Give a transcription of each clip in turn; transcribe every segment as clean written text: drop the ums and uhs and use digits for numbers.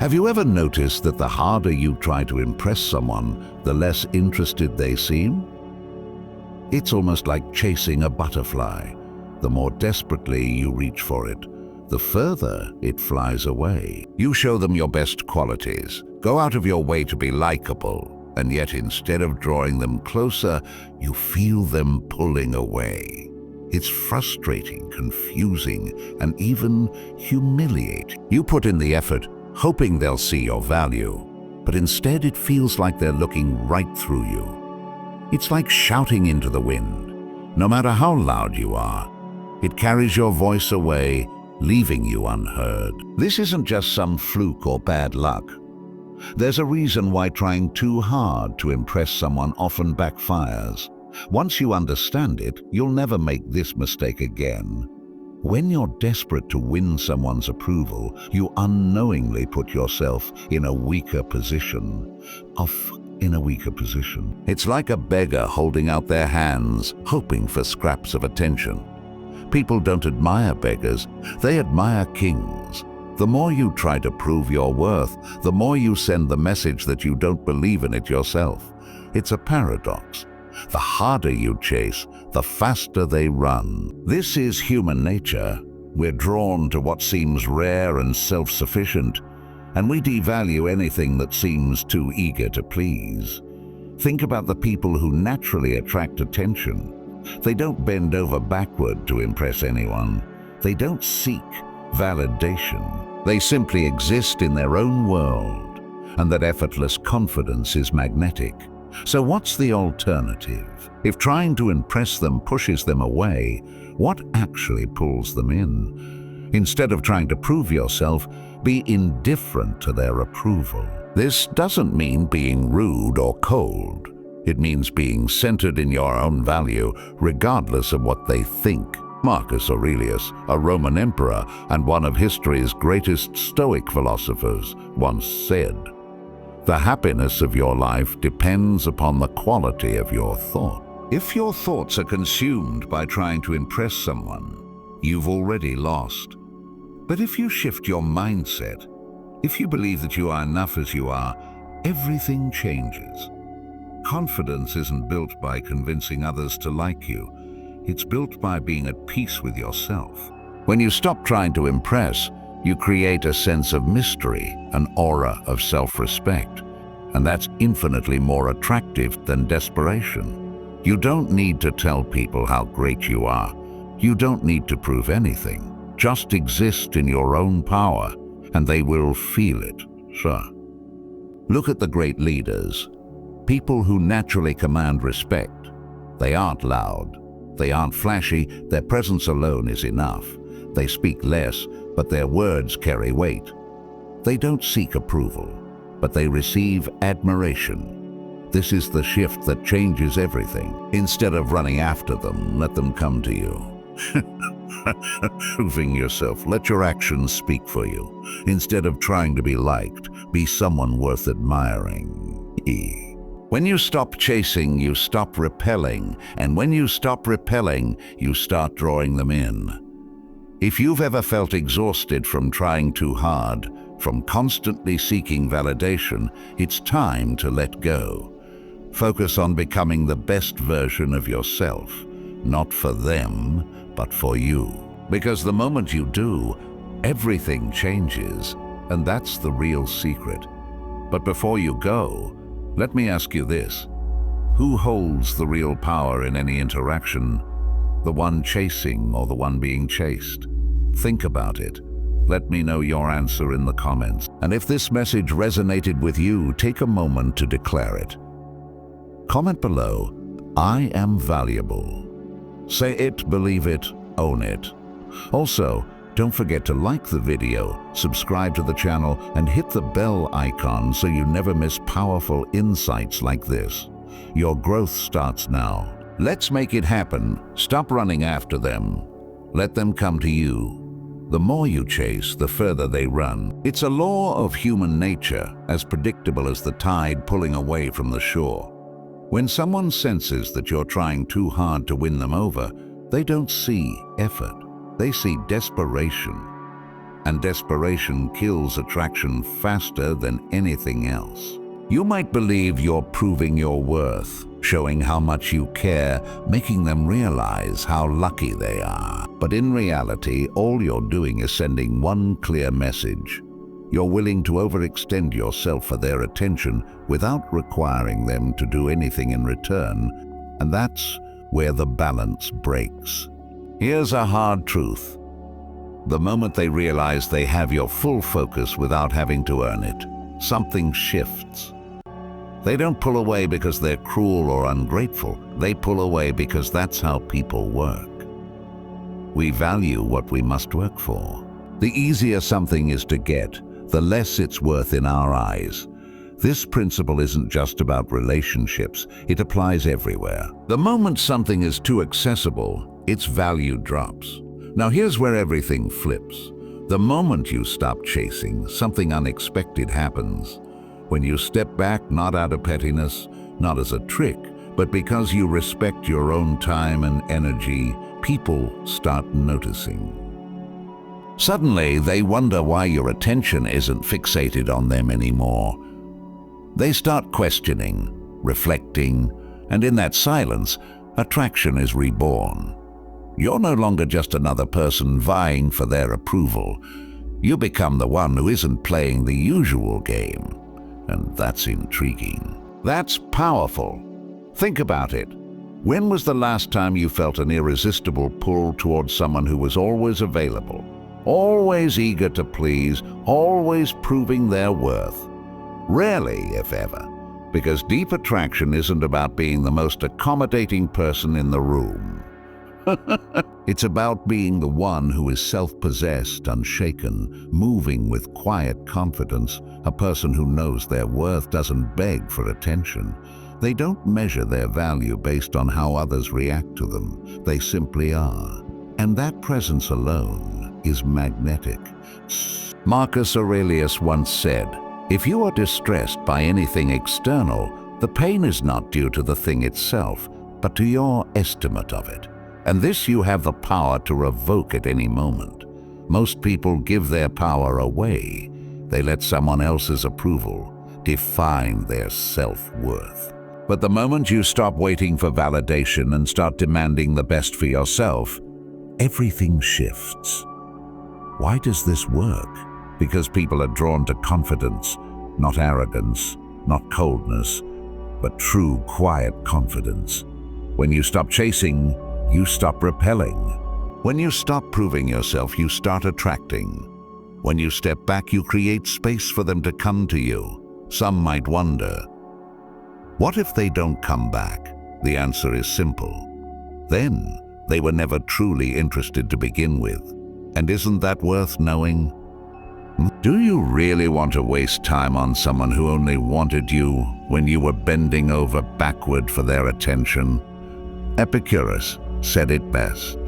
Have you ever noticed that the harder you try to impress someone, the less interested they seem? It's almost like chasing a butterfly. The more desperately you reach for it, the further it flies away. You show them your best qualities, go out of your way to be likable, and yet instead of drawing them closer, you feel them pulling away. It's frustrating, confusing, and even humiliating. You put in the effort, hoping they'll see your value, but instead it feels like they're looking right through you. It's like shouting into the wind. No matter how loud you are, it carries your voice away, leaving you unheard. This isn't just some fluke or bad luck. There's a reason why trying too hard to impress someone often backfires. Once you understand it, you'll never make this mistake again. When you're desperate to win someone's approval, you unknowingly put yourself in a weaker position. It's like a beggar holding out their hands, hoping for scraps of attention. People don't admire beggars, they admire kings. The more you try to prove your worth, the more you send the message that you don't believe in it yourself. It's a paradox. The harder you chase, the faster they run. This is human nature. We're drawn to what seems rare and self-sufficient, and we devalue anything that seems too eager to please. Think about the people who naturally attract attention. They don't bend over backward to impress anyone. They don't seek validation. They simply exist in their own world, and that effortless confidence is magnetic. So what's the alternative? If trying to impress them pushes them away, what actually pulls them in? Instead of trying to prove yourself, be indifferent to their approval. This doesn't mean being rude or cold. It means being centered in your own value, regardless of what they think. Marcus Aurelius, a Roman emperor and one of history's greatest Stoic philosophers, once said, "The happiness of your life depends upon the quality of your thought." If your thoughts are consumed by trying to impress someone, you've already lost. But if you shift your mindset, if you believe that you are enough as you are, everything changes. Confidence isn't built by convincing others to like you. It's built by being at peace with yourself. When you stop trying to impress, you create a sense of mystery, an aura of self-respect. And that's infinitely more attractive than desperation. You don't need to tell people how great you are. You don't need to prove anything. Just exist in your own power, and they will feel it, sir. Look at the great leaders, people who naturally command respect. They aren't loud, they aren't flashy, their presence alone is enough. They speak less, but their words carry weight. They don't seek approval, but they receive admiration. This is the shift that changes everything. Instead of running after them, let them come to you. Proving yourself, let your actions speak for you. Instead of trying to be liked, be someone worth admiring. When you stop chasing, you stop repelling. And when you stop repelling, you start drawing them in. If you've ever felt exhausted from trying too hard, from constantly seeking validation, it's time to let go. Focus on becoming the best version of yourself, not for them, but for you. Because the moment you do, everything changes, and that's the real secret. But before you go, let me ask you this. Who holds the real power in any interaction? The one chasing or the one being chased? Think about it. Let me know your answer in the comments. And if this message resonated with you, take a moment to declare it. Comment below, "I am valuable." Say it, believe it, own it. Also, don't forget to like the video, subscribe to the channel, and hit the bell icon so you never miss powerful insights like this. Your growth starts now. Let's make it happen. Stop running after them. Let them come to you. The more you chase, the further they run. It's a law of human nature, as predictable as the tide pulling away from the shore. When someone senses that you're trying too hard to win them over, they don't see effort. They see desperation. and desperation kills attraction faster than anything else. You might believe you're proving your worth, showing how much you care, making them realize how lucky they are. But in reality, all you're doing is sending one clear message. You're willing to overextend yourself for their attention without requiring them to do anything in return, and that's where the balance breaks. Here's a hard truth. The moment they realize they have your full focus without having to earn it, something shifts. They don't pull away because they're cruel or ungrateful. They pull away because that's how people work. We value what we must work for. The easier something is to get, the less it's worth in our eyes. This principle isn't just about relationships, it applies everywhere. The moment something is too accessible, its value drops. Now here's where everything flips. The moment you stop chasing, something unexpected happens. When you step back, not out of pettiness, not as a trick, but because you respect your own time and energy, people start noticing. Suddenly, they wonder why your attention isn't fixated on them anymore. They start questioning, reflecting, and in that silence, attraction is reborn. You're no longer just another person vying for their approval. You become the one who isn't playing the usual game. And that's intriguing. That's powerful. Think about it. When was the last time you felt an irresistible pull towards someone who was always available, always eager to please, always proving their worth? Rarely, if ever, because deep attraction isn't about being the most accommodating person in the room. It's about being the one who is self-possessed, unshaken, moving with quiet confidence, a person who knows their worth, doesn't beg for attention. They don't measure their value based on how others react to them. They simply are. And that presence alone is magnetic. Marcus Aurelius once said, "If you are distressed by anything external, the pain is not due to the thing itself, but to your estimate of it. And this you have the power to revoke at any moment." Most people give their power away. They let someone else's approval define their self-worth. But the moment you stop waiting for validation and start demanding the best for yourself, everything shifts. Why does this work? Because people are drawn to confidence, not arrogance, not coldness, but true, quiet confidence. When you stop chasing, you stop repelling. When you stop proving yourself, you start attracting. When you step back, you create space for them to come to you. Some might wonder, what if they don't come back? The answer is simple. Then they were never truly interested to begin with. And isn't that worth knowing? Do you really want to waste time on someone who only wanted you when you were bending over backward for their attention? Epicurus said it best.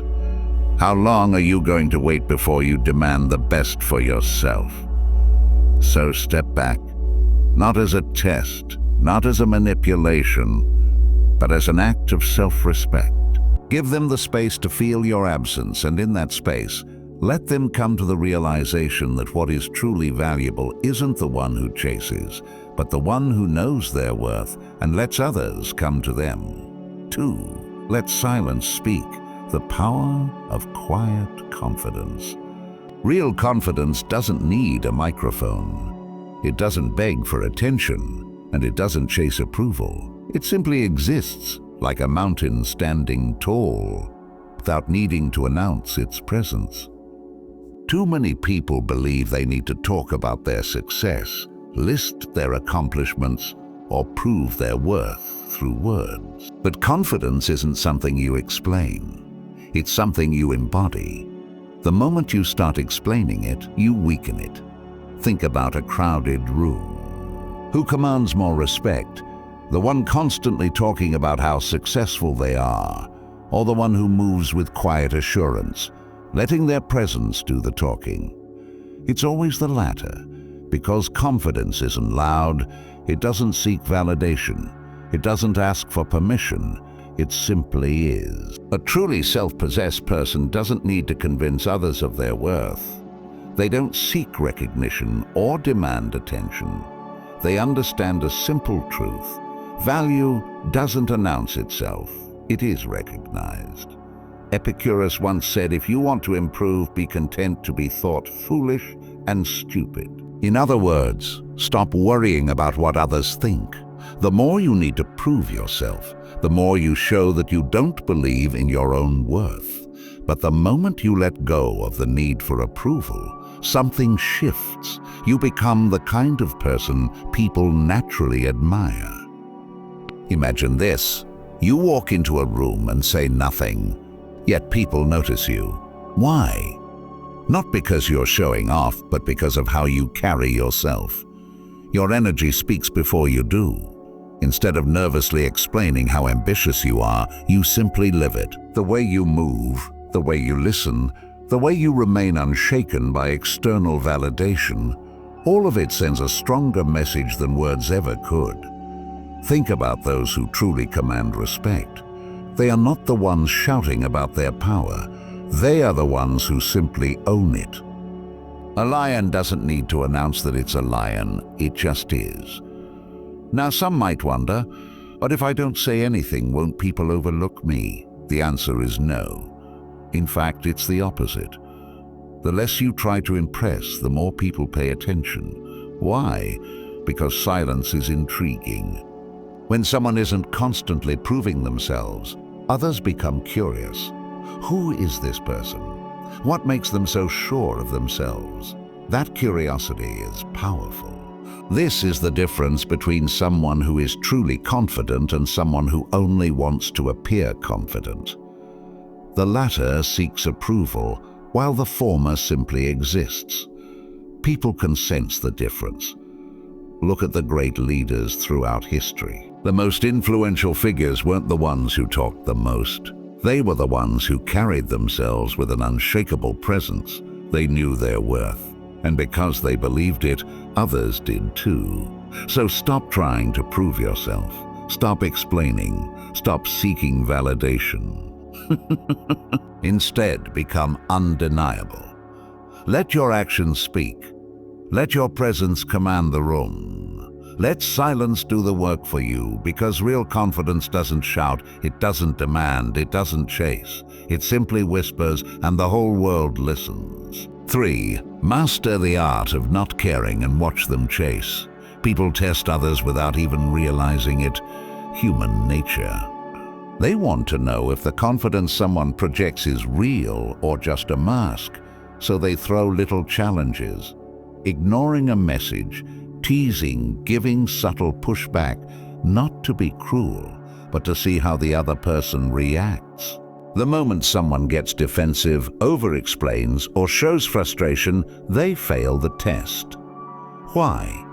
How long are you going to wait before you demand the best for yourself? So step back, not as a test, not as a manipulation, but as an act of self-respect. Give them the space to feel your absence, and in that space, let them come to the realization that what is truly valuable isn't the one who chases, but the one who knows their worth and lets others come to them. 2. Let silence speak, the power of quiet confidence. Real confidence doesn't need a microphone. It doesn't beg for attention, and it doesn't chase approval. It simply exists, like a mountain standing tall, without needing to announce its presence. Too many people believe they need to talk about their success, list their accomplishments, or prove their worth through words. But confidence isn't something you explain. It's something you embody. The moment you start explaining it, you weaken it. Think about a crowded room. Who commands more respect? The one constantly talking about how successful they are, or the one who moves with quiet assurance, letting their presence do the talking? It's always the latter, because confidence isn't loud, it doesn't seek validation, it doesn't ask for permission, it simply is. A truly self-possessed person doesn't need to convince others of their worth. They don't seek recognition or demand attention. They understand a simple truth. Value doesn't announce itself, it is recognized. Epicurus once said, if you want to improve, be content to be thought foolish and stupid. In other words, stop worrying about what others think. The more you need to prove yourself, the more you show that you don't believe in your own worth. But the moment you let go of the need for approval, something shifts. You become the kind of person people naturally admire. Imagine this. You walk into a room and say nothing, yet people notice you. Why? Not because you're showing off, but because of how you carry yourself. Your energy speaks before you do. Instead of nervously explaining how ambitious you are, you simply live it. The way you move, the way you listen, the way you remain unshaken by external validation, all of it sends a stronger message than words ever could. Think about those who truly command respect. They are not the ones shouting about their power. They are the ones who simply own it. A lion doesn't need to announce that it's a lion, it just is. Now some might wonder, but if I don't say anything, won't people overlook me? The answer is no. In fact, it's the opposite. The less you try to impress, the more people pay attention. Why? Because silence is intriguing. When someone isn't constantly proving themselves, others become curious. Who is this person? What makes them so sure of themselves? That curiosity is powerful. This is the difference between someone who is truly confident and someone who only wants to appear confident. The latter seeks approval, while the former simply exists. People can sense the difference. Look at the great leaders throughout history. The most influential figures weren't the ones who talked the most. They were the ones who carried themselves with an unshakable presence. They knew their worth, and because they believed it, others did too. So stop trying to prove yourself. Stop explaining. Stop seeking validation. Instead, become undeniable. Let your actions speak. Let your presence command the room. Let silence do the work for you, because real confidence doesn't shout, it doesn't demand, it doesn't chase. It simply whispers, and the whole world listens. 3. Master the art of not caring and watch them chase. People test others without even realizing it. Human nature. They want to know if the confidence someone projects is real or just a mask, so they throw little challenges. Ignoring a message, teasing, giving subtle pushback, not to be cruel, but to see how the other person reacts. The moment someone gets defensive, over-explains, or shows frustration, they fail the test. Why?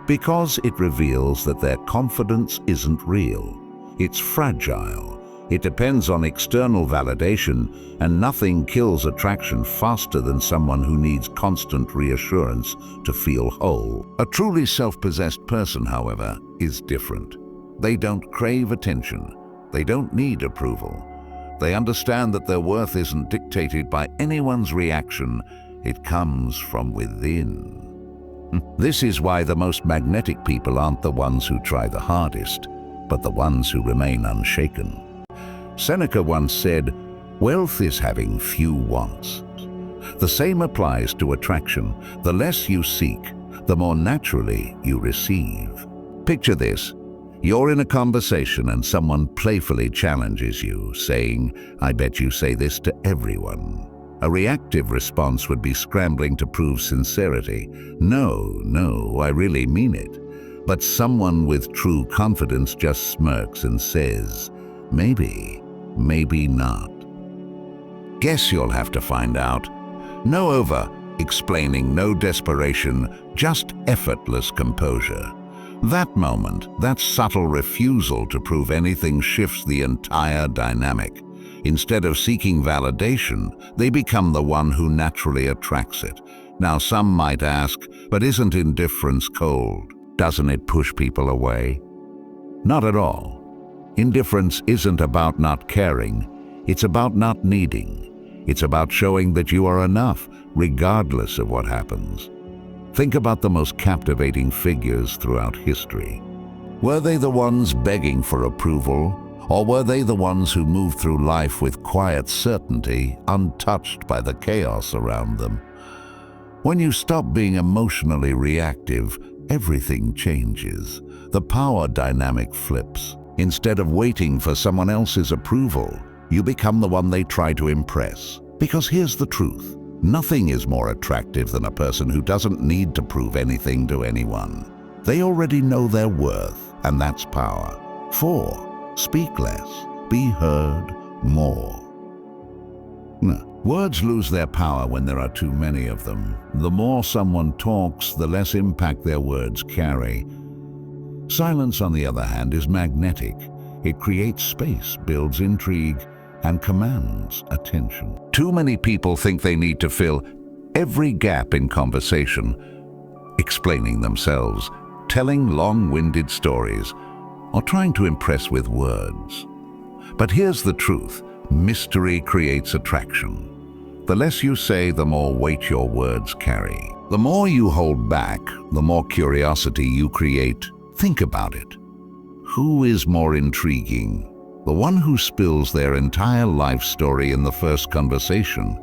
Because it reveals that their confidence isn't real. It's fragile. It depends on external validation, and nothing kills attraction faster than someone who needs constant reassurance to feel whole. A truly self-possessed person, however, is different. They don't crave attention. They don't need approval. They understand that their worth isn't dictated by anyone's reaction. It comes from within. This is why the most magnetic people aren't the ones who try the hardest, but the ones who remain unshaken. Seneca once said, "Wealth is having few wants." The same applies to attraction. The less you seek, the more naturally you receive. Picture this. You're in a conversation and someone playfully challenges you, saying, "I bet you say this to everyone." A reactive response would be scrambling to prove sincerity. No, I really mean it. But someone with true confidence just smirks and says, maybe not. Guess you'll have to find out. No over-explaining, no desperation, just effortless composure. That moment, that subtle refusal to prove anything shifts the entire dynamic. Instead of seeking validation, they become the one who naturally attracts it. Now some might ask, but isn't indifference cold? Doesn't it push people away? Not at all. Indifference isn't about not caring. It's about not needing. It's about showing that you are enough, regardless of what happens. Think about the most captivating figures throughout history. Were they the ones begging for approval, or were they the ones who moved through life with quiet certainty, untouched by the chaos around them? When you stop being emotionally reactive, everything changes. The power dynamic flips. Instead of waiting for someone else's approval, you become the one they try to impress. Because here's the truth. Nothing is more attractive than a person who doesn't need to prove anything to anyone. They already know their worth, and that's power. 4. Speak less. Be heard more. Words lose their power when there are too many of them. The more someone talks, the less impact their words carry. Silence, on the other hand, is magnetic. It creates space, builds intrigue, and commands attention. Too many people think they need to fill every gap in conversation, explaining themselves, telling long-winded stories, or trying to impress with words. But here's the truth. Mystery creates attraction. The less you say, the more weight your words carry. The more you hold back, the more curiosity you create. Think about it. Who is more intriguing? The one who spills their entire life story in the first conversation,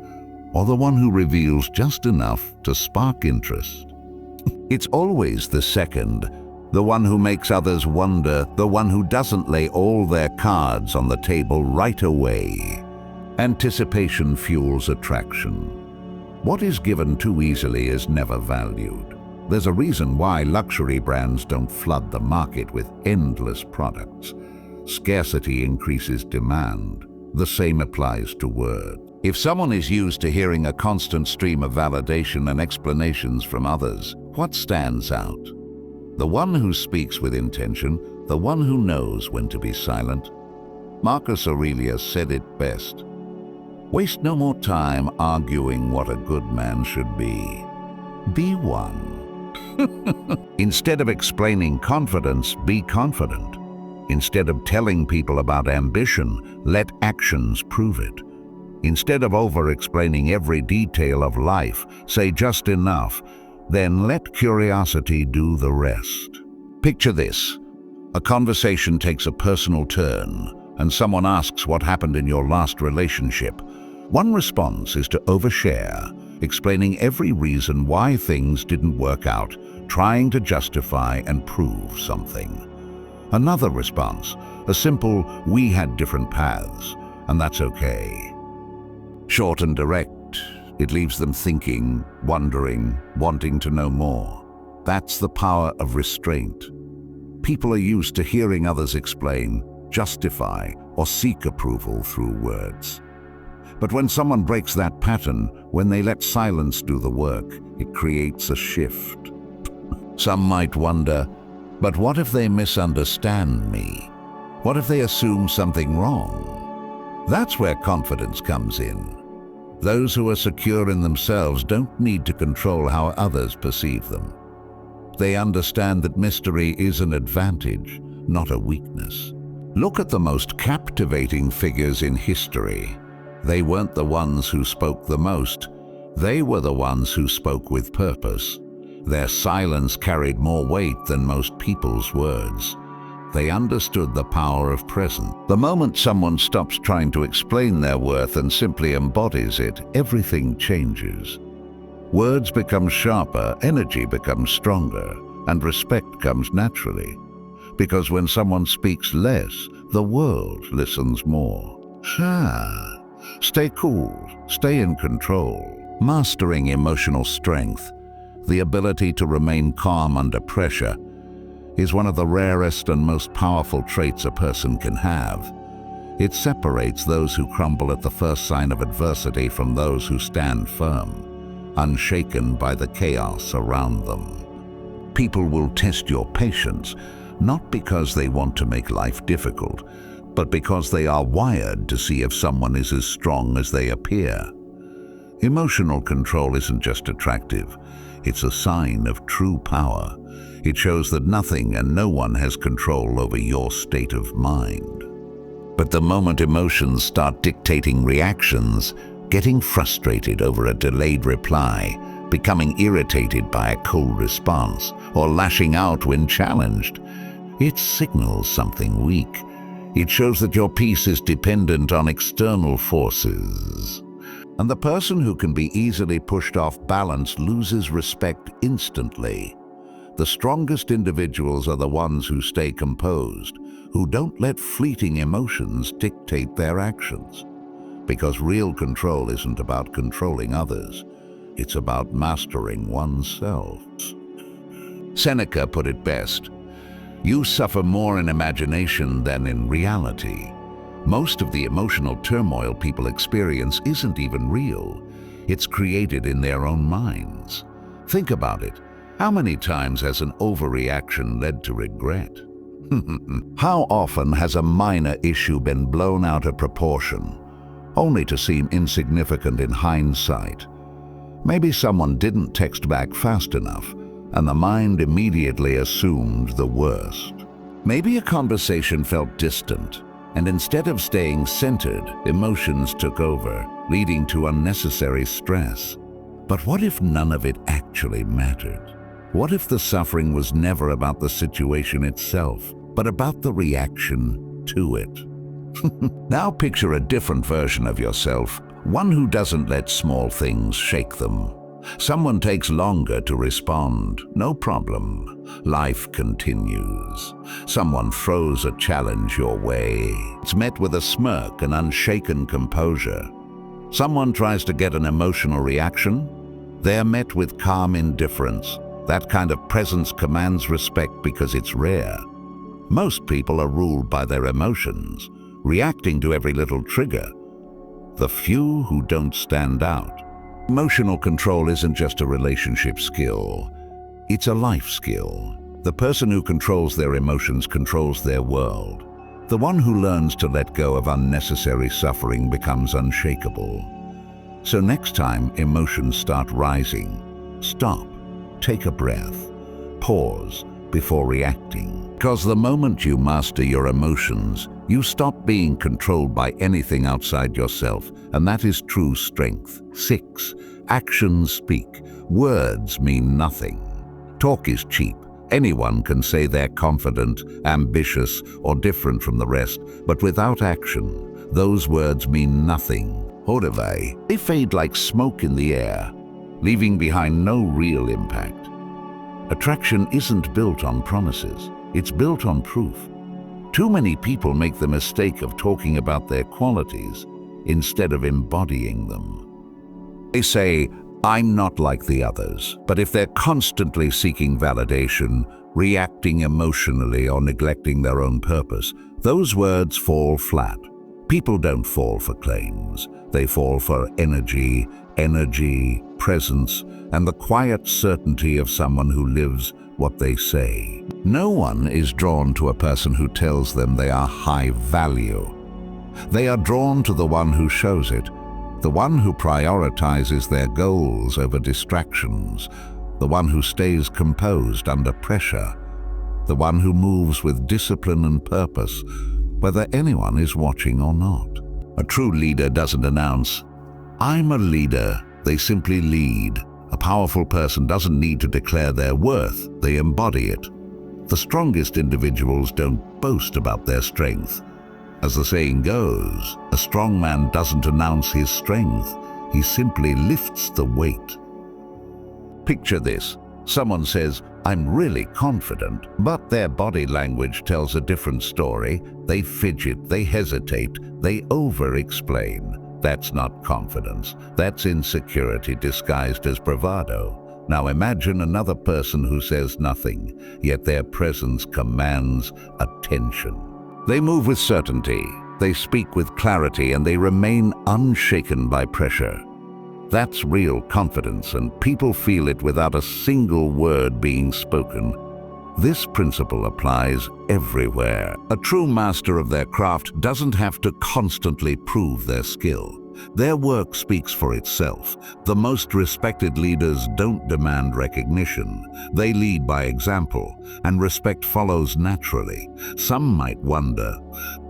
or the one who reveals just enough to spark interest? It's always the second, the one who makes others wonder, the one who doesn't lay all their cards on the table right away. Anticipation fuels attraction. What is given too easily is never valued. There's a reason why luxury brands don't flood the market with endless products. Scarcity increases demand. The same applies to words. If someone is used to hearing a constant stream of validation and explanations from others, what stands out? The one who speaks with intention, the one who knows when to be silent. Marcus Aurelius said it best. Waste no more time arguing what a good man should be. Be one. Instead of explaining confidence, be confident. Instead of telling people about ambition, let actions prove it. Instead of over-explaining every detail of life, say just enough, then let curiosity do the rest. Picture this. A conversation takes a personal turn, and someone asks what happened in your last relationship. One response is to overshare, explaining every reason why things didn't work out, trying to justify and prove something. Another response, a simple, we had different paths, and that's okay. Short and direct, it leaves them thinking, wondering, wanting to know more. That's the power of restraint. People are used to hearing others explain, justify, or seek approval through words. But when someone breaks that pattern, when they let silence do the work, it creates a shift. Some might wonder, but what if they misunderstand me? What if they assume something wrong? That's where confidence comes in. Those who are secure in themselves don't need to control how others perceive them. They understand that mystery is an advantage, not a weakness. Look at the most captivating figures in history. They weren't the ones who spoke the most. They were the ones who spoke with purpose. Their silence carried more weight than most people's words. They understood the power of presence. The moment someone stops trying to explain their worth and simply embodies it, everything changes. Words become sharper, energy becomes stronger, and respect comes naturally. Because when someone speaks less, the world listens more. Stay cool, stay in control. Mastering emotional strength, the ability to remain calm under pressure, is one of the rarest and most powerful traits a person can have. It separates those who crumble at the first sign of adversity from those who stand firm, unshaken by the chaos around them. People will test your patience, not because they want to make life difficult, but because they are wired to see if someone is as strong as they appear. Emotional control isn't just attractive, it's a sign of true power. It shows that nothing and no one has control over your state of mind. But the moment emotions start dictating reactions, getting frustrated over a delayed reply, becoming irritated by a cold response, or lashing out when challenged. It signals something weak. It shows that your peace is dependent on external forces. And the person who can be easily pushed off balance loses respect instantly. The strongest individuals are the ones who stay composed, who don't let fleeting emotions dictate their actions. Because real control isn't about controlling others, it's about mastering oneself. Seneca put it best: you suffer more in imagination than in reality. Most of the emotional turmoil people experience isn't even real. It's created in their own minds. Think about it. How many times has an overreaction led to regret? How often has a minor issue been blown out of proportion, only to seem insignificant in hindsight? Maybe someone didn't text back fast enough, and the mind immediately assumed the worst. Maybe a conversation felt distant, and instead of staying centered, emotions took over, leading to unnecessary stress. But what if none of it actually mattered? What if the suffering was never about the situation itself, but about the reaction to it? Now picture a different version of yourself, one who doesn't let small things shake them. Someone takes longer to respond, no problem. Life continues. Someone throws a challenge your way. It's met with a smirk and unshaken composure. Someone tries to get an emotional reaction. They're met with calm indifference. That kind of presence commands respect because it's rare. Most people are ruled by their emotions, reacting to every little trigger. The few who don't stand out. Emotional control isn't just a relationship skill, it's a life skill. The person who controls their emotions controls their world. The one who learns to let go of unnecessary suffering becomes unshakable. So next time emotions start rising, stop, take a breath, pause before reacting. Because the moment you master your emotions, you stop being controlled by anything outside yourself, and that is true strength. 6. Actions speak. Words mean nothing. Talk is cheap. Anyone can say they're confident, ambitious, or different from the rest, but without action, those words mean nothing. Horrivae. They fade like smoke in the air, leaving behind no real impact. Attraction isn't built on promises, it's built on proof. Too many people make the mistake of talking about their qualities instead of embodying them. They say, I'm not like the others, but if they're constantly seeking validation, reacting emotionally, or neglecting their own purpose, those words fall flat. People don't fall for claims. They fall for energy, presence, and the quiet certainty of someone who lives what they say. No one is drawn to a person who tells them they are high value. They are drawn to the one who shows it, the one who prioritizes their goals over distractions, the one who stays composed under pressure, the one who moves with discipline and purpose, whether anyone is watching or not. A true leader doesn't announce, I'm a leader. They simply lead. A powerful person doesn't need to declare their worth, they embody it. The strongest individuals don't boast about their strength. As the saying goes, a strong man doesn't announce his strength, he simply lifts the weight. Picture this. Someone says, I'm really confident, but their body language tells a different story. They fidget, they hesitate, they over-explain. That's not confidence. That's insecurity disguised as bravado. Now imagine another person who says nothing, yet their presence commands attention. They move with certainty, they speak with clarity, and they remain unshaken by pressure. That's real confidence, and people feel it without a single word being spoken. This principle applies everywhere. A true master of their craft doesn't have to constantly prove their skill. Their work speaks for itself. The most respected leaders don't demand recognition. They lead by example, and respect follows naturally. Some might wonder,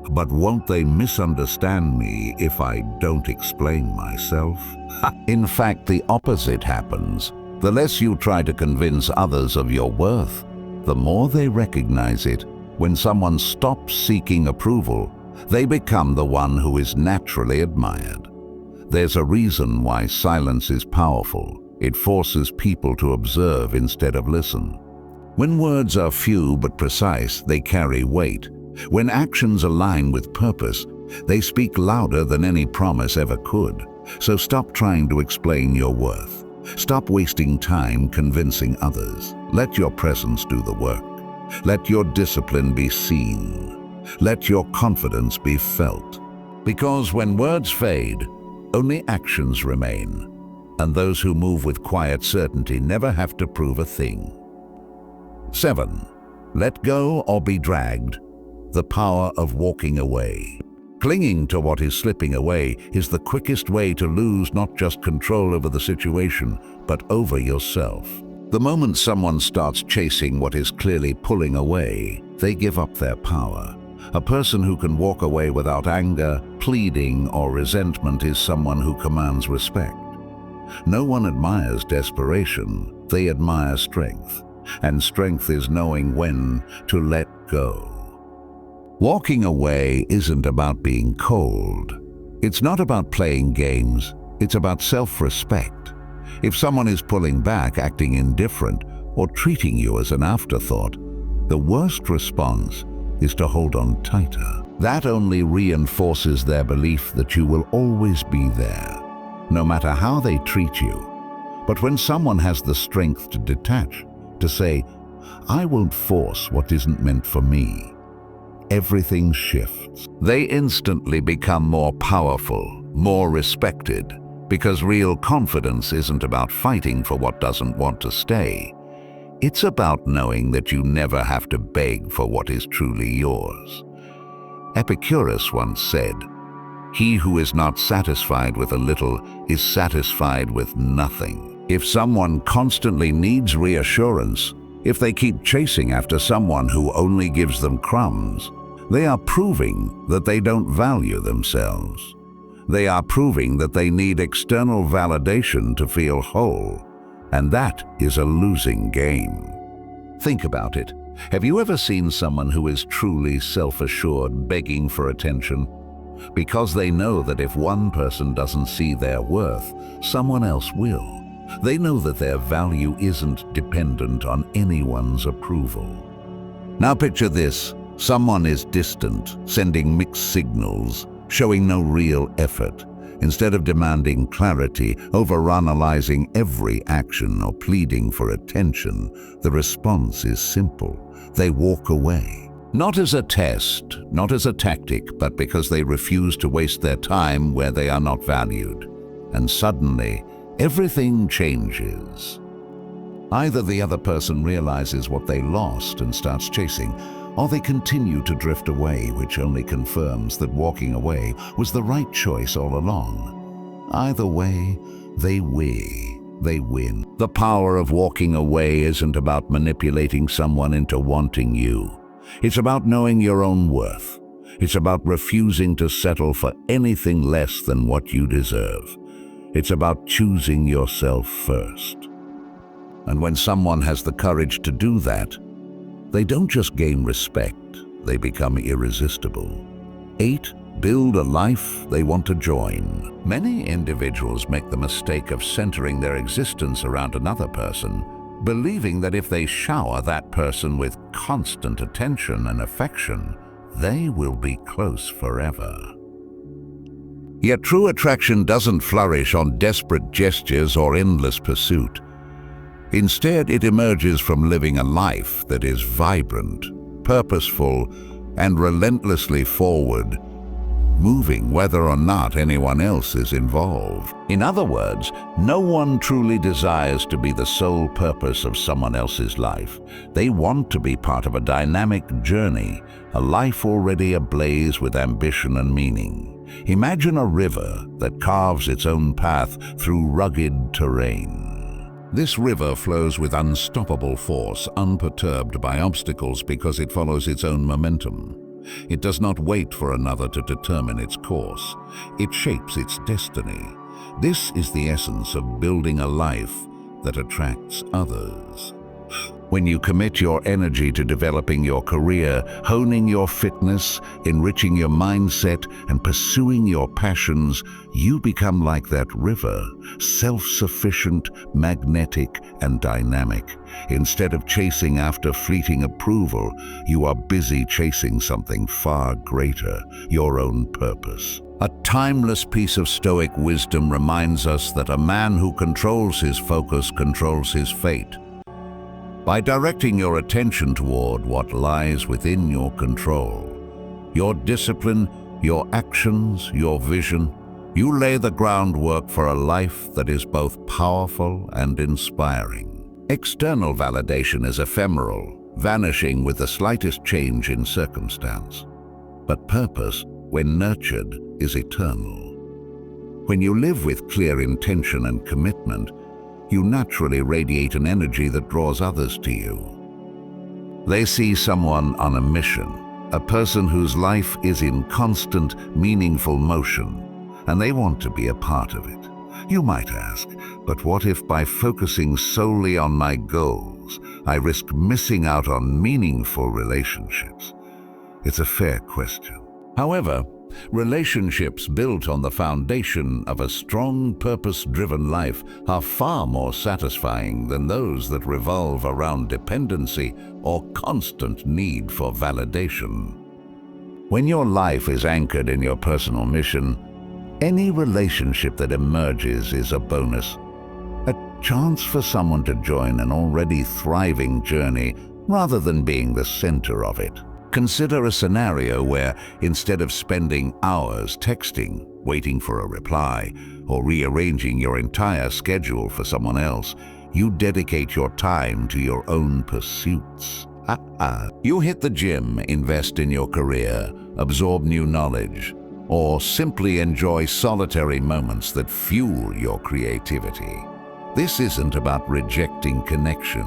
But won't they misunderstand me if I don't explain myself? In fact, the opposite happens. The less you try to convince others of your worth, the more they recognize it. When someone stops seeking approval, they become the one who is naturally admired. There's a reason why silence is powerful. It forces people to observe instead of listen. When words are few but precise, they carry weight. When actions align with purpose, they speak louder than any promise ever could. So stop trying to explain your worth. Stop wasting time convincing others. Let your presence do the work. Let your discipline be seen. Let your confidence be felt. Because when words fade, only actions remain. And those who move with quiet certainty never have to prove a thing. 7. Let go or be dragged. The power of walking away. Clinging to what is slipping away is the quickest way to lose not just control over the situation, but over yourself. The moment someone starts chasing what is clearly pulling away, they give up their power. A person who can walk away without anger, pleading, or resentment is someone who commands respect. No one admires desperation, they admire strength. And strength is knowing when to let go. Walking away isn't about being cold. It's not about playing games. It's about self-respect. If someone is pulling back, acting indifferent, or treating you as an afterthought, the worst response is to hold on tighter. That only reinforces their belief that you will always be there, no matter how they treat you. But when someone has the strength to detach, to say, I won't force what isn't meant for me, everything shifts. They instantly become more powerful, more respected, because real confidence isn't about fighting for what doesn't want to stay. It's about knowing that you never have to beg for what is truly yours. Epicurus once said, "He who is not satisfied with a little is satisfied with nothing." If someone constantly needs reassurance, if they keep chasing after someone who only gives them crumbs, they are proving that they don't value themselves. They are proving that they need external validation to feel whole, and that is a losing game. Think about it. Have you ever seen someone who is truly self-assured begging for attention? Because they know that if one person doesn't see their worth, someone else will. They know that their value isn't dependent on anyone's approval. Now picture this. Someone is distant, sending mixed signals, showing no real effort. Instead of demanding clarity, overanalyzing every action, or pleading for attention, the response is simple. They walk away. Not as a test, not as a tactic, but because they refuse to waste their time where they are not valued. And suddenly, everything changes. Either the other person realizes what they lost and starts chasing, or they continue to drift away, which only confirms that walking away was the right choice all along. Either way, they win. The power of walking away isn't about manipulating someone into wanting you. It's about knowing your own worth. It's about refusing to settle for anything less than what you deserve. It's about choosing yourself first. And when someone has the courage to do that, they don't just gain respect, they become irresistible. 8. Build a life they want to join. Many individuals make the mistake of centering their existence around another person, believing that if they shower that person with constant attention and affection, they will be close forever. Yet true attraction doesn't flourish on desperate gestures or endless pursuit. Instead, it emerges from living a life that is vibrant, purposeful, and relentlessly forward, moving whether or not anyone else is involved. In other words, no one truly desires to be the sole purpose of someone else's life. They want to be part of a dynamic journey, a life already ablaze with ambition and meaning. Imagine a river that carves its own path through rugged terrain. This river flows with unstoppable force, unperturbed by obstacles because it follows its own momentum. It does not wait for another to determine its course. It shapes its destiny. This is the essence of building a life that attracts others. When you commit your energy to developing your career, honing your fitness, enriching your mindset, and pursuing your passions, you become like that river, self-sufficient, magnetic, and dynamic. Instead of chasing after fleeting approval, you are busy chasing something far greater, your own purpose. A timeless piece of Stoic wisdom reminds us that a man who controls his focus controls his fate. By directing your attention toward what lies within your control, your discipline, your actions, your vision, you lay the groundwork for a life that is both powerful and inspiring. External validation is ephemeral, vanishing with the slightest change in circumstance. But purpose, when nurtured, is eternal. When you live with clear intention and commitment, you naturally radiate an energy that draws others to you. They see someone on a mission, a person whose life is in constant, meaningful motion, and they want to be a part of it. You might ask, but what if by focusing solely on my goals, I risk missing out on meaningful relationships? It's a fair question. However, relationships built on the foundation of a strong, purpose-driven life are far more satisfying than those that revolve around dependency or constant need for validation. When your life is anchored in your personal mission, any relationship that emerges is a bonus, a chance for someone to join an already thriving journey rather than being the center of it. Consider a scenario where, instead of spending hours texting, waiting for a reply, or rearranging your entire schedule for someone else, you dedicate your time to your own pursuits. You hit the gym, invest in your career, absorb new knowledge, or simply enjoy solitary moments that fuel your creativity. This isn't about rejecting connection.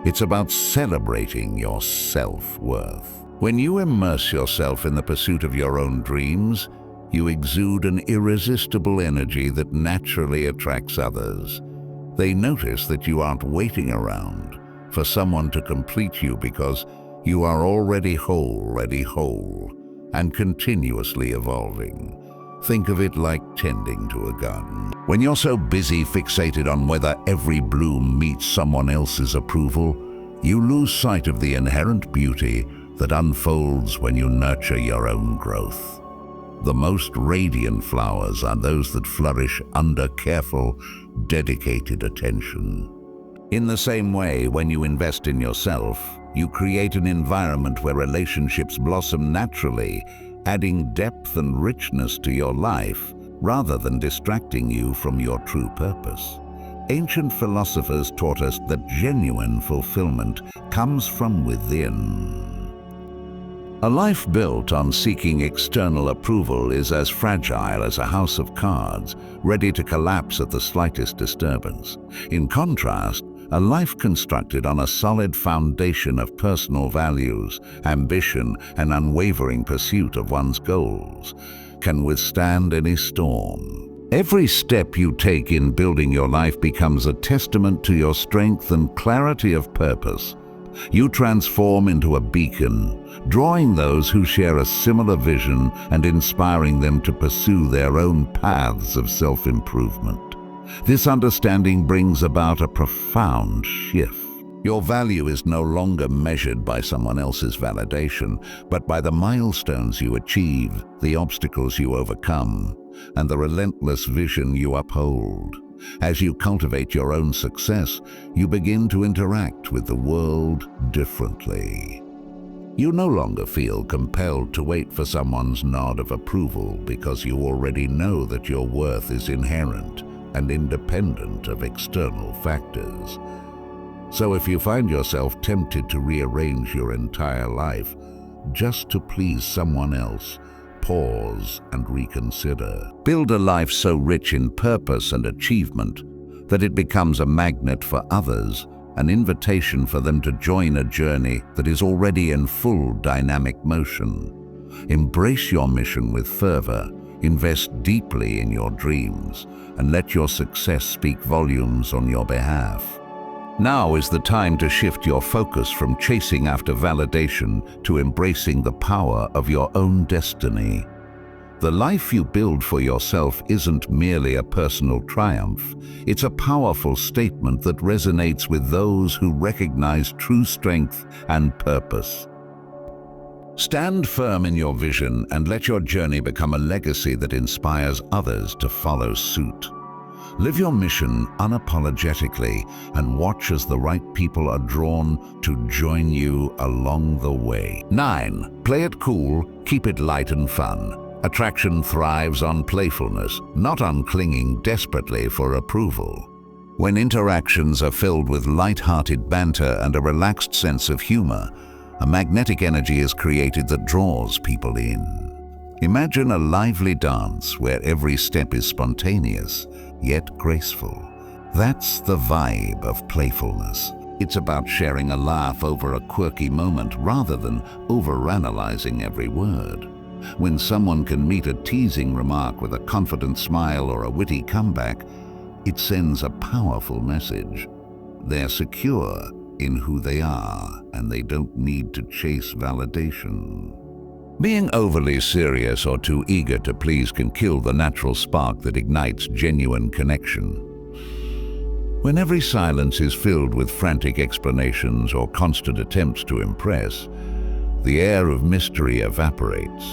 It's about celebrating your self-worth. When you immerse yourself in the pursuit of your own dreams, you exude an irresistible energy that naturally attracts others. They notice that you aren't waiting around for someone to complete you because you are already whole, and continuously evolving. Think of it like tending to a garden. When you're so busy fixated on whether every bloom meets someone else's approval, you lose sight of the inherent beauty that unfolds when you nurture your own growth. The most radiant flowers are those that flourish under careful, dedicated attention. In the same way, when you invest in yourself, you create an environment where relationships blossom naturally, adding depth and richness to your life rather than distracting you from your true purpose. Ancient philosophers taught us that genuine fulfillment comes from within. A life built on seeking external approval is as fragile as a house of cards, ready to collapse at the slightest disturbance. In contrast, a life constructed on a solid foundation of personal values, ambition, and unwavering pursuit of one's goals can withstand any storm. Every step you take in building your life becomes a testament to your strength and clarity of purpose. You transform into a beacon, drawing those who share a similar vision and inspiring them to pursue their own paths of self-improvement. This understanding brings about a profound shift. Your value is no longer measured by someone else's validation, but by the milestones you achieve, the obstacles you overcome, and the relentless vision you uphold. As you cultivate your own success, you begin to interact with the world differently. You no longer feel compelled to wait for someone's nod of approval because you already know that your worth is inherent and independent of external factors. So if you find yourself tempted to rearrange your entire life just to please someone else, pause and reconsider. Build a life so rich in purpose and achievement that it becomes a magnet for others, an invitation for them to join a journey that is already in full dynamic motion. Embrace your mission with fervor, invest deeply in your dreams, and let your success speak volumes on your behalf. Now is the time to shift your focus from chasing after validation to embracing the power of your own destiny. The life you build for yourself isn't merely a personal triumph. It's a powerful statement that resonates with those who recognize true strength and purpose. Stand firm in your vision and let your journey become a legacy that inspires others to follow suit. Live your mission unapologetically and watch as the right people are drawn to join you along the way. 9. Play it cool, keep it light and fun. Attraction thrives on playfulness, not on clinging desperately for approval. When interactions are filled with light-hearted banter and a relaxed sense of humor, a magnetic energy is created that draws people in. Imagine a lively dance where every step is spontaneous, yet graceful. That's the vibe of playfulness. It's about sharing a laugh over a quirky moment rather than overanalyzing every word. When someone can meet a teasing remark with a confident smile or a witty comeback, it sends a powerful message. They're secure in who they are, and they don't need to chase validation. Being overly serious or too eager to please can kill the natural spark that ignites genuine connection. When every silence is filled with frantic explanations or constant attempts to impress, the air of mystery evaporates.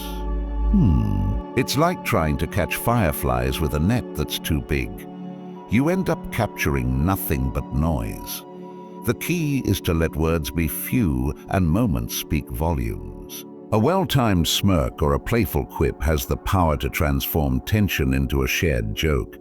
It's like trying to catch fireflies with a net that's too big. You end up capturing nothing but noise. The key is to let words be few and moments speak volumes. A well-timed smirk or a playful quip has the power to transform tension into a shared joke,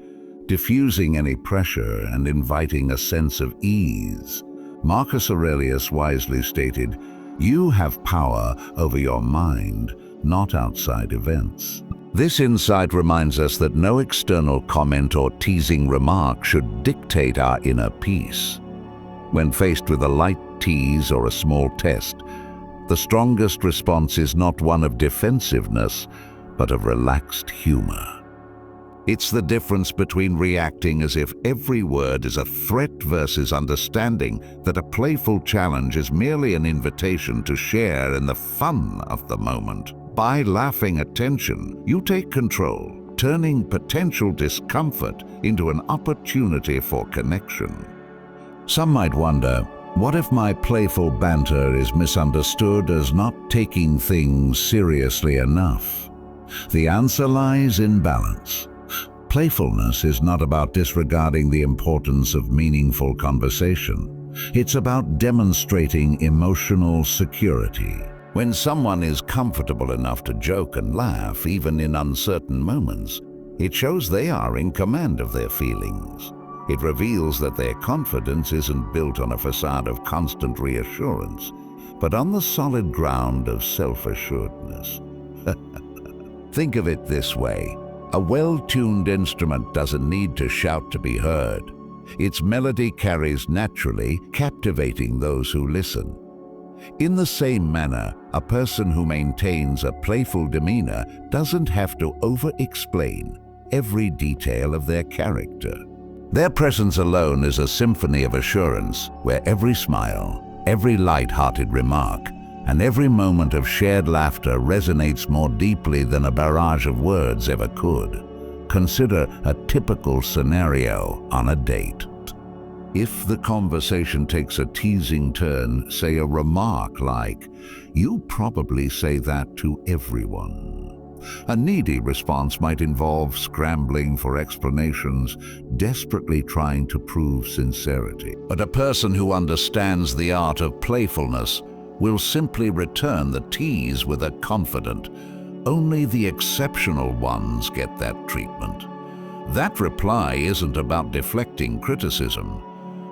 diffusing any pressure and inviting a sense of ease. Marcus Aurelius wisely stated, "You have power over your mind, not outside events." This insight reminds us that no external comment or teasing remark should dictate our inner peace. When faced with a light tease or a small test, the strongest response is not one of defensiveness, but of relaxed humor. It's the difference between reacting as if every word is a threat versus understanding that a playful challenge is merely an invitation to share in the fun of the moment. By laughing at tension, you take control, turning potential discomfort into an opportunity for connection. Some might wonder, what if my playful banter is misunderstood as not taking things seriously enough? The answer lies in balance. Playfulness is not about disregarding the importance of meaningful conversation. It's about demonstrating emotional security. When someone is comfortable enough to joke and laugh, even in uncertain moments, it shows they are in command of their feelings. It reveals that their confidence isn't built on a facade of constant reassurance, but on the solid ground of self-assuredness. Think of it this way. A well-tuned instrument doesn't need to shout to be heard. Its melody carries naturally, captivating those who listen. In the same manner, a person who maintains a playful demeanor doesn't have to over-explain every detail of their character. Their presence alone is a symphony of assurance where every smile, every light-hearted remark, and every moment of shared laughter resonates more deeply than a barrage of words ever could. Consider a typical scenario on a date. If the conversation takes a teasing turn, say a remark like, "You probably say that to everyone." A needy response might involve scrambling for explanations, desperately trying to prove sincerity. But a person who understands the art of playfulness will simply return the tease with a confident, "Only the exceptional ones get that treatment." That reply isn't about deflecting criticism.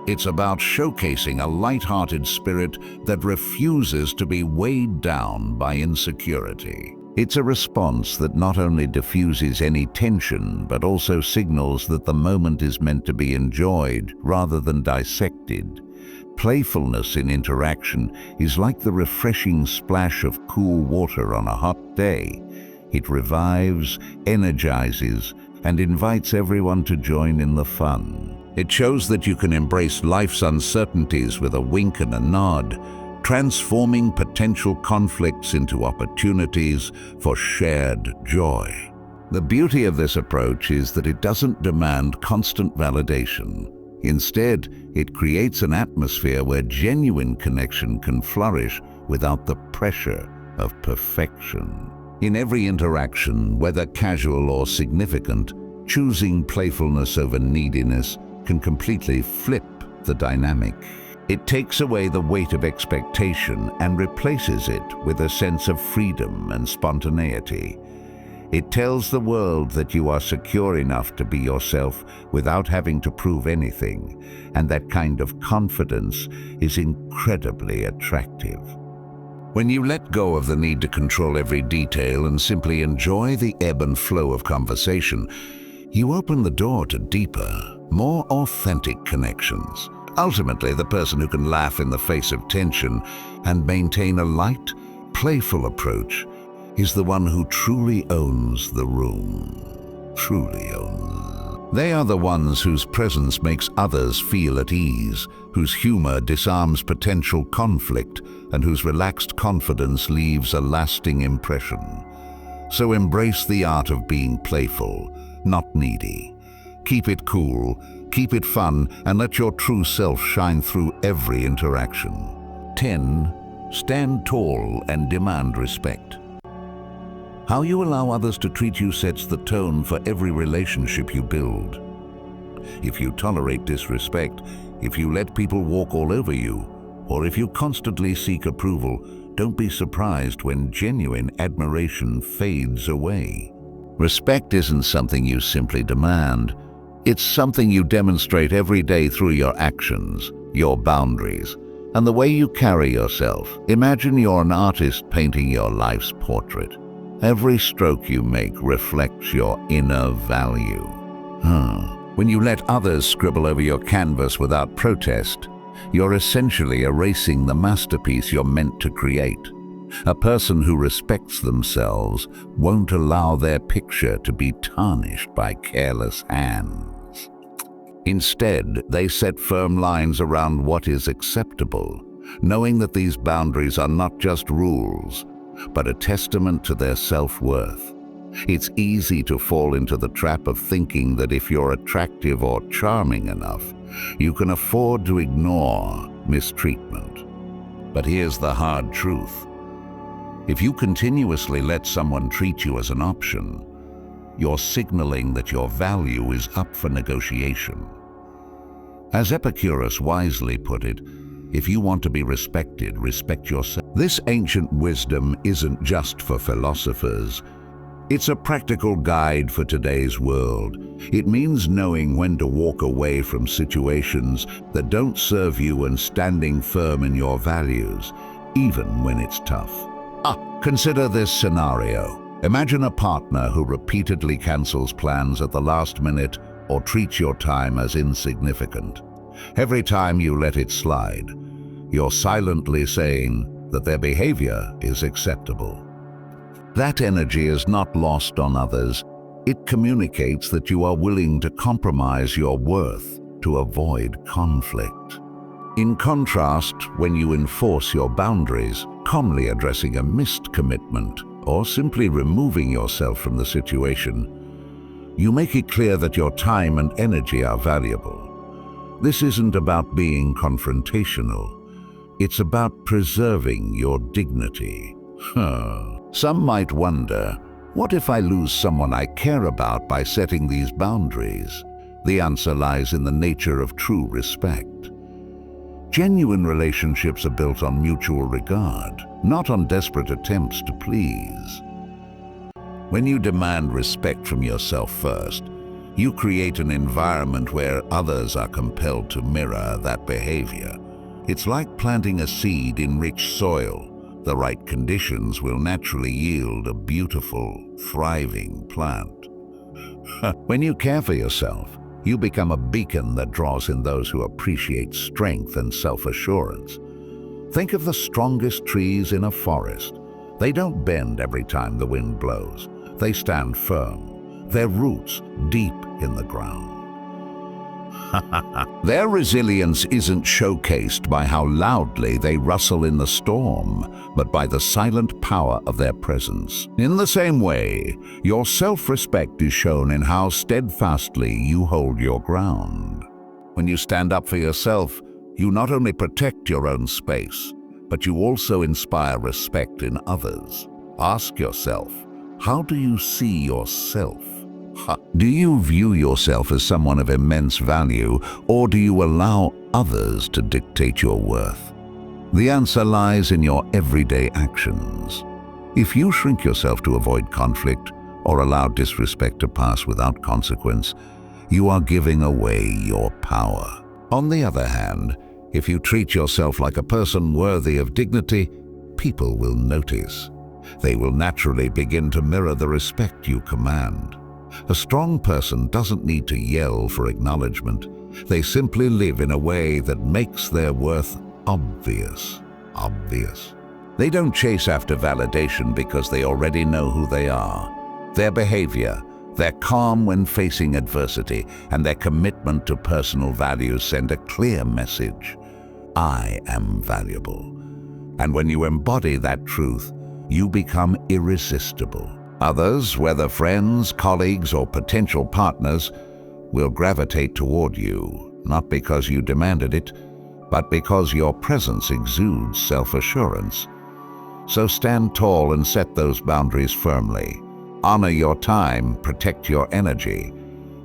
It's about showcasing a light-hearted spirit that refuses to be weighed down by insecurity. It's a response that not only diffuses any tension, but also signals that the moment is meant to be enjoyed rather than dissected. Playfulness in interaction is like the refreshing splash of cool water on a hot day. It revives, energizes, and invites everyone to join in the fun. It shows that you can embrace life's uncertainties with a wink and a nod, transforming potential conflicts into opportunities for shared joy. The beauty of this approach is that it doesn't demand constant validation. Instead, it creates an atmosphere where genuine connection can flourish without the pressure of perfection. In every interaction, whether casual or significant, choosing playfulness over neediness can completely flip the dynamic. It takes away the weight of expectation and replaces it with a sense of freedom and spontaneity. It tells the world that you are secure enough to be yourself without having to prove anything, and that kind of confidence is incredibly attractive. When you let go of the need to control every detail and simply enjoy the ebb and flow of conversation, you open the door to deeper, more authentic connections. Ultimately, the person who can laugh in the face of tension and maintain a light, playful approach is the one who truly owns the room. Truly owns. They are the ones whose presence makes others feel at ease, whose humor disarms potential conflict, and whose relaxed confidence leaves a lasting impression. So embrace the art of being playful, not needy. Keep it cool, keep it fun, and let your true self shine through every interaction. 10. Stand tall and demand respect. How you allow others to treat you sets the tone for every relationship you build. If you tolerate disrespect, if you let people walk all over you, or if you constantly seek approval, don't be surprised when genuine admiration fades away. Respect isn't something you simply demand. It's something you demonstrate every day through your actions, your boundaries, and the way you carry yourself. Imagine you're an artist painting your life's portrait. Every stroke you make reflects your inner value. When you let others scribble over your canvas without protest, you're essentially erasing the masterpiece you're meant to create. A person who respects themselves won't allow their picture to be tarnished by careless hands. Instead, they set firm lines around what is acceptable, knowing that these boundaries are not just rules, but a testament to their self-worth. It's easy to fall into the trap of thinking that if you're attractive or charming enough, you can afford to ignore mistreatment. But here's the hard truth. If you continuously let someone treat you as an option, you're signaling that your value is up for negotiation. As Epicurus wisely put it, if you want to be respected, respect yourself. This ancient wisdom isn't just for philosophers. It's a practical guide for today's world. It means knowing when to walk away from situations that don't serve you and standing firm in your values, even when it's tough. Consider this scenario. Imagine a partner who repeatedly cancels plans at the last minute or treats your time as insignificant. Every time you let it slide, you're silently saying that their behavior is acceptable. That energy is not lost on others. It communicates that you are willing to compromise your worth to avoid conflict. In contrast, when you enforce your boundaries, calmly addressing a missed commitment or simply removing yourself from the situation, you make it clear that your time and energy are valuable. This isn't about being confrontational. It's about preserving your dignity. Some might wonder, what if I lose someone I care about by setting these boundaries? The answer lies in the nature of true respect. Genuine relationships are built on mutual regard, not on desperate attempts to please. When you demand respect from yourself first, you create an environment where others are compelled to mirror that behavior. It's like planting a seed in rich soil. The right conditions will naturally yield a beautiful, thriving plant. When you care for yourself, You become a beacon that draws in those who appreciate strength and self-assurance. Think of the strongest trees in a forest. They don't bend every time the wind blows. They stand firm, their roots deep in the ground. Their resilience isn't showcased by how loudly they rustle in the storm, but by the silent power of their presence. In the same way, your self-respect is shown in how steadfastly you hold your ground. When you stand up for yourself, you not only protect your own space, but you also inspire respect in others. Ask yourself, how do you see yourself? Do you view yourself as someone of immense value, or do you allow others to dictate your worth? The answer lies in your everyday actions. If you shrink yourself to avoid conflict or allow disrespect to pass without consequence, you are giving away your power. On the other hand, if you treat yourself like a person worthy of dignity, people will notice. They will naturally begin to mirror the respect you command. A strong person doesn't need to yell for acknowledgement. They simply live in a way that makes their worth obvious. They don't chase after validation because they already know who they are. Their behavior, their calm when facing adversity, and their commitment to personal values send a clear message. I am valuable. And when you embody that truth, you become irresistible. Others, whether friends, colleagues, or potential partners, will gravitate toward you, not because you demanded it, but because your presence exudes self-assurance. So stand tall and set those boundaries firmly. Honor your time, protect your energy,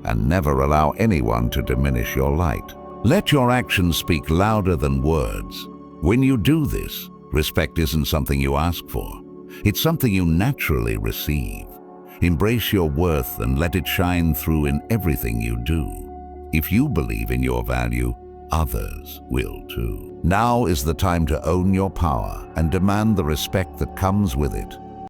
and never allow anyone to diminish your light. Let your actions speak louder than words. When you do this, respect isn't something you ask for. It's something you naturally receive. Embrace your worth and let it shine through in everything you do. If you believe in your value, others will too. Now is the time to own your power and demand the respect that comes with it.